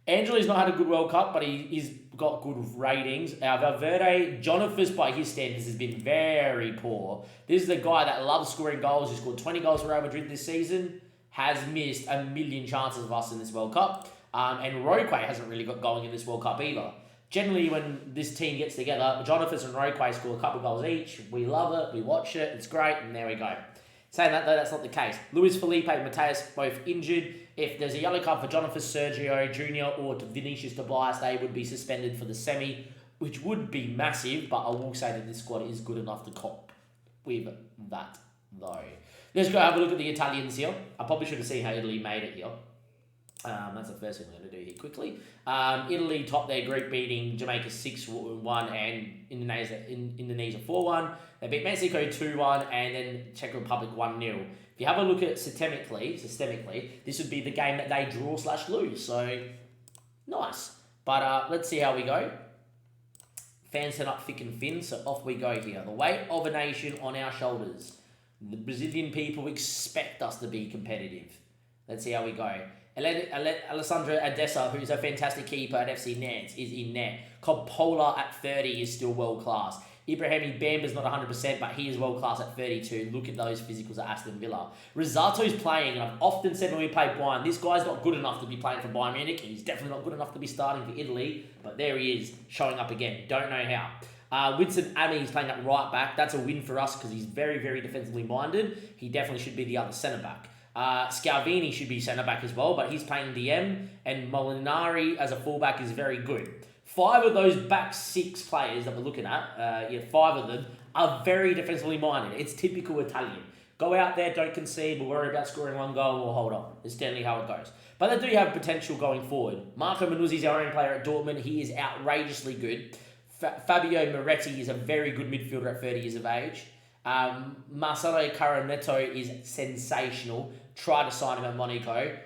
Angeli's not had a good World Cup, but he's got good ratings. Valverde, Jonathan's by his standards has been very poor. This is the guy that loves scoring goals. He scored 20 goals for Real Madrid this season. Has missed a million chances of us in this World Cup. And Roque hasn't really got going in this World Cup either. Generally, when this team gets together, Jonathan and Roque score a couple of goals each. We love it. We watch it. It's great. And there we go. Saying that, though, that's not the case. Luis Felipe and Mateus both injured. If there's a yellow card for Jonathan Sergio Jr. or Vinicius Tobias, they would be suspended for the semi, which would be massive, but I will say that this squad is good enough to cope with that, though. Let's go have a look at the Italians here. I probably should have seen how Italy made it here. That's the first thing we're going to do here quickly. Italy topped their group, beating Jamaica 6-1 and Indonesia 4-1. They beat Mexico 2-1 and then Czech Republic 1-0. If you have a look at it systemically, this would be the game that they draw/lose. So, nice. But let's see how we go. Fans turn up thick and thin, so off we go here. The weight of a nation on our shoulders. The Brazilian people expect us to be competitive. Let's see how we go. Alessandro Adessa, who's a fantastic keeper at FC Nantes, is in net. Coppola at 30 is still world class. Ibrahimi Bamba's not 100%, but he is world class at 32. Look at those physicals at Aston Villa. Risato's playing, and I've often said when we play Bayern, this guy's not good enough to be playing for Bayern Munich, and he's definitely not good enough to be starting for Italy, but there he is, showing up again. Don't know how. Winston Ami is playing at right back. That's a win for us because he's very, very defensively minded. He definitely should be the other centre back. Scalvini should be centre back as well, but he's playing DM, and Molinari as a fullback is very good. 5 of those back 6 players that we're looking at, 5 of them are very defensively minded. It's typical Italian. Go out there, don't concede, we'll worry about scoring one goal, we'll hold on. It's generally how it goes. But they do have potential going forward. Marco Manuzzi's our own player at Dortmund. He is outrageously good. Fabio Moretti is a very good midfielder at 30 years of age. Marcelo Caraneto is sensational. Tried to sign him at Monaco.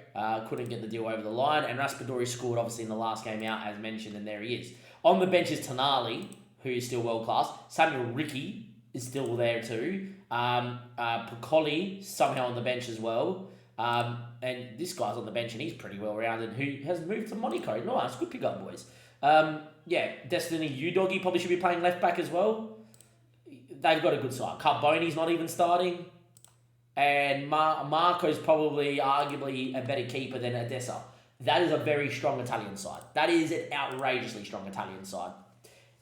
Couldn't get the deal over the line. And Raspadori scored, obviously, in the last game out, as mentioned, and there he is. On the bench is Tonali, who is still world-class. Samuel Ricky is still there too. Piccoli, somehow on the bench as well. And this guy's on the bench, and he's pretty well-rounded, who has moved to Monaco. Nice, good pick-up, boys. Destiny Udoggy probably should be playing left-back as well. They've got a good side. Carboni's not even starting. And Marco's probably arguably a better keeper than Odessa. That is a very strong Italian side. That is an outrageously strong Italian side.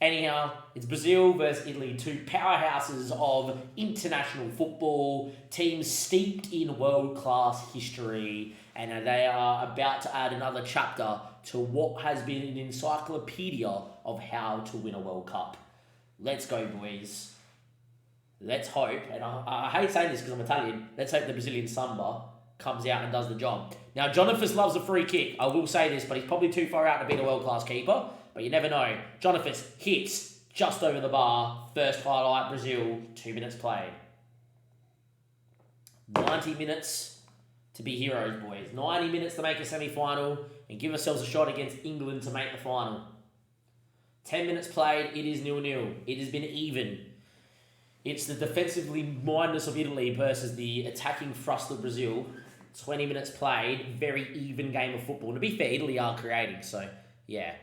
Anyhow, it's Brazil versus Italy, two powerhouses of international football, teams steeped in world-class history, and they are about to add another chapter to what has been an encyclopedia of how to win a World Cup. Let's go, boys. Let's hope, and I hate saying this because I'm Italian, let's hope the Brazilian Samba comes out and does the job. Now, Jonathan loves a free kick. I will say this, but he's probably too far out to beat a world-class keeper, but you never know. Jonathan hits just over the bar. First highlight, Brazil, 2 minutes played. 90 minutes to be heroes, boys. 90 minutes to make a semi-final and give ourselves a shot against England to make the final. 10 minutes played, it is 0-0. It has been even. It's the defensively mindedness of Italy versus the attacking thrust of Brazil. 20 minutes played, very even game of football. And to be fair, Italy are creating, so yeah.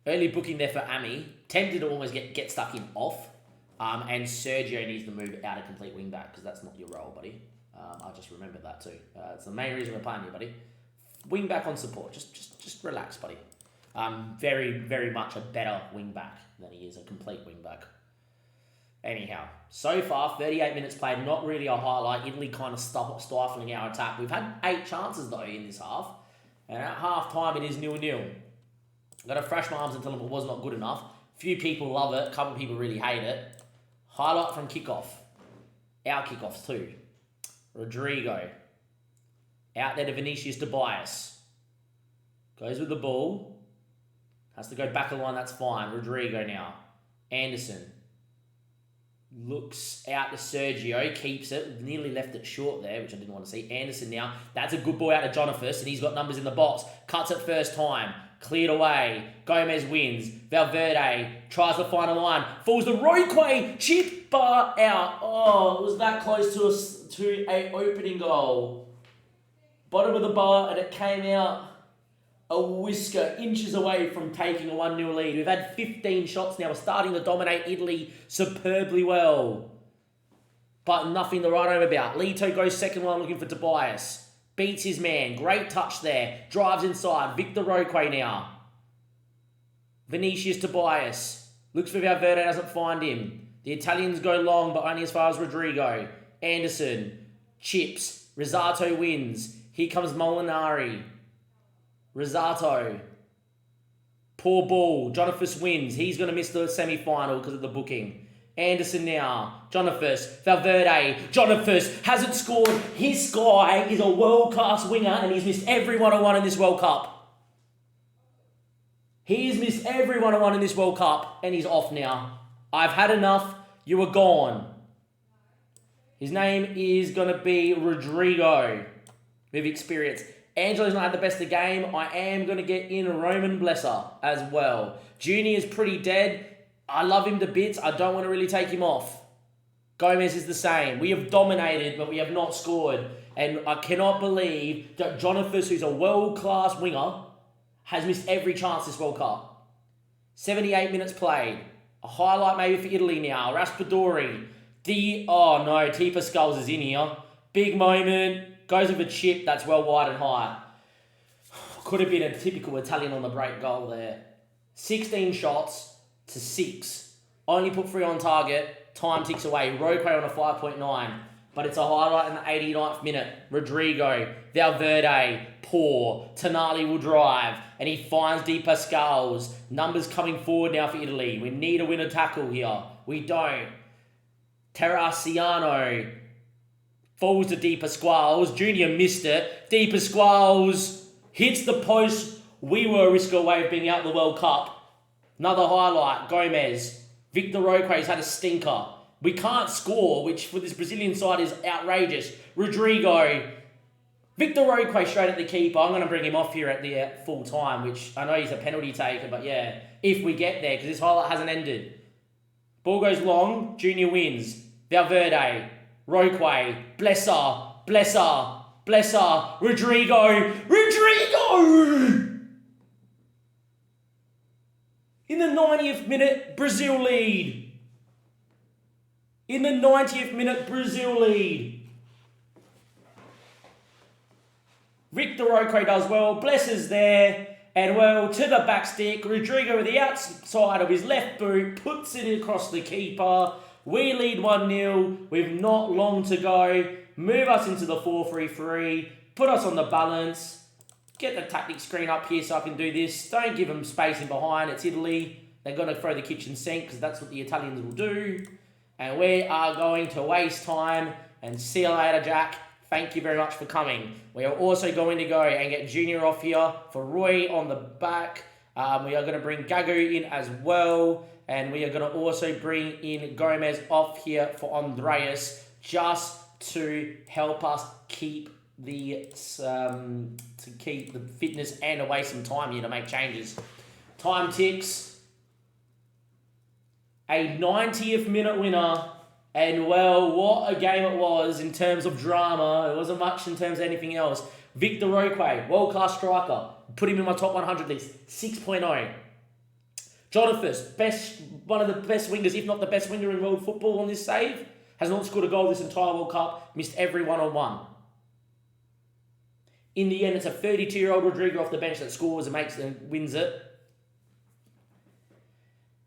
Early booking there for Ami. Tempted to almost get stuck in off. And Sergio needs to move out a complete wing back because that's not your role, buddy. I just remembered that too. It's the main reason we're playing you, buddy. Wing back on support. Just relax, buddy. Very, very much a better wing back than he is a complete wing back. Anyhow, so far, 38 minutes played, not really a highlight. Italy kind of stifling our attack. We've had 8 chances, though, in this half. And at half-time, it is 0-0. I've got to thrash my arms and tell them it was not good enough. Few people love it. A couple of people really hate it. Highlight from kickoff. Our kickoffs, too. Rodrigo. Out there to Vinicius Tobias. Goes with the ball. Has to go back a line, that's fine. Rodrigo now. Anderson. Looks out to Sergio, keeps it, nearly left it short there, which I didn't want to see. Anderson now, that's a good ball out to Jonathan, and he's got numbers in the box. Cuts it first time, cleared away. Gomez wins. Valverde tries to find a line, falls to Roque, chip bar out. Oh, it was that close to a opening goal. Bottom of the bar, and it came out a whisker, inches away from taking a 1-0 lead. We've had 15 shots now. We're starting to dominate Italy superbly well. But nothing to write home about. Lito goes second line looking for Tobias. Beats his man. Great touch there. Drives inside. Victor Roque now. Vinicius Tobias. Looks for Valverde, doesn't find him. The Italians go long, but only as far as Rodrigo. Anderson. Chips. Risato wins. Here comes Molinari. Risato. Poor ball. Jonathan wins. He's going to miss the semi-final because of the booking. Anderson now. Jonathan. Valverde. Jonathan hasn't scored. His guy is a world-class winger and he's missed every one-on-one in this World Cup. He's missed every one-on-one in this World Cup and he's off now. I've had enough. You are gone. His name is going to be Rodrigo. With experience. Angelo's not had the best of the game. I am going to get in Roman Blesser as well. Junior's pretty dead. I love him to bits. I don't want to really take him off. Gomez is the same. We have dominated, but we have not scored. And I cannot believe that Jonathan, who's a world-class winger, has missed every chance this World Cup. 78 minutes played. A highlight maybe for Italy now. Raspadori. Oh no, Tipa Skulls is in here. Big moment. Goes with a chip that's well wide and high. Could have been a typical Italian on the break goal there. 16 shots to 6. Only put 3 on target. Time ticks away. Roque on a 5.9. But it's a highlight in the 89th minute. Rodrigo. Valverde. Poor. Tonali will drive. And he finds Di Pascal's. Numbers coming forward now for Italy. We need a winner tackle here. We don't. Terracciano. falls to De Pasquale's. Junior missed it. De Pasquale's hits the post. We were a risk away of being out of the World Cup. Another highlight, Gomez. Victor Roque's had a stinker. We can't score, which for this Brazilian side is outrageous. Rodrigo. Victor Roque straight at the keeper. I'm going to bring him off here at the full time, which I know he's a penalty taker, but yeah, if we get there, because this highlight hasn't ended. Ball goes long, Junior wins. Valverde, Roque, Blesser, Rodrigo! In the 90th minute, Brazil lead. Victor Roque does well, Blesser's there, and well, to the back stick, Rodrigo with the outside of his left boot, puts it across the keeper. We lead 1-0, with not long to go, move us into the 4-3-3, put us on the balance, get the tactic screen up here so I can do this, don't give them space in behind, it's Italy, they're going to throw the kitchen sink because that's what the Italians will do, and we are going to waste time, and see you later, Jack. Thank you very much for coming. We are also going to go and get Junior off here for Roy on the back. We are going to bring Gagu in as well. And we are going to also bring in Gomez off here for Andreas, just to help us keep the fitness and away some time here to make changes. Time ticks. A 90th minute winner. And well, what a game it was in terms of drama. It wasn't much in terms of anything else. Victor Roque, world-class striker. Put him in my top 100 list. 6.0. Jonathan, one of the best wingers, if not the best winger in world football on this save. Has not scored a goal this entire World Cup. Missed every one-on-one. In the end, it's a 32-year-old Rodrigo off the bench that scores and wins it.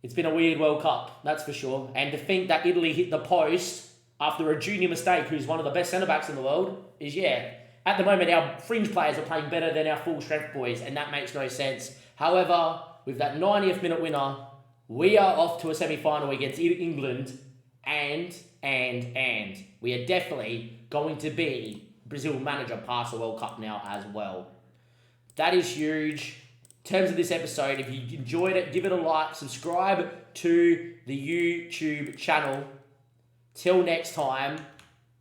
It's been a weird World Cup, that's for sure. And to think that Italy hit the post after a junior mistake, who's one of the best centre-backs in the world, is, at the moment, our fringe players are playing better than our full-strength boys, and that makes no sense. However, with that 90th minute winner, we are off to a semi-final against England, and we are definitely going to be Brazil manager past the World Cup now as well. That is huge. In terms of this episode, if you enjoyed it, give it a like, subscribe to the YouTube channel. Till next time,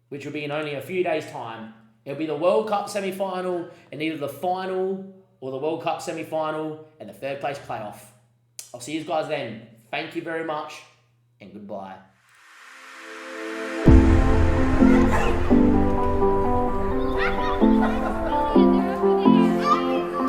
which will be in only a few days' time, it'll be the World Cup semi-final and either the final or the World Cup semi-final and the third place playoff. I'll see you guys then. Thank you very much and goodbye.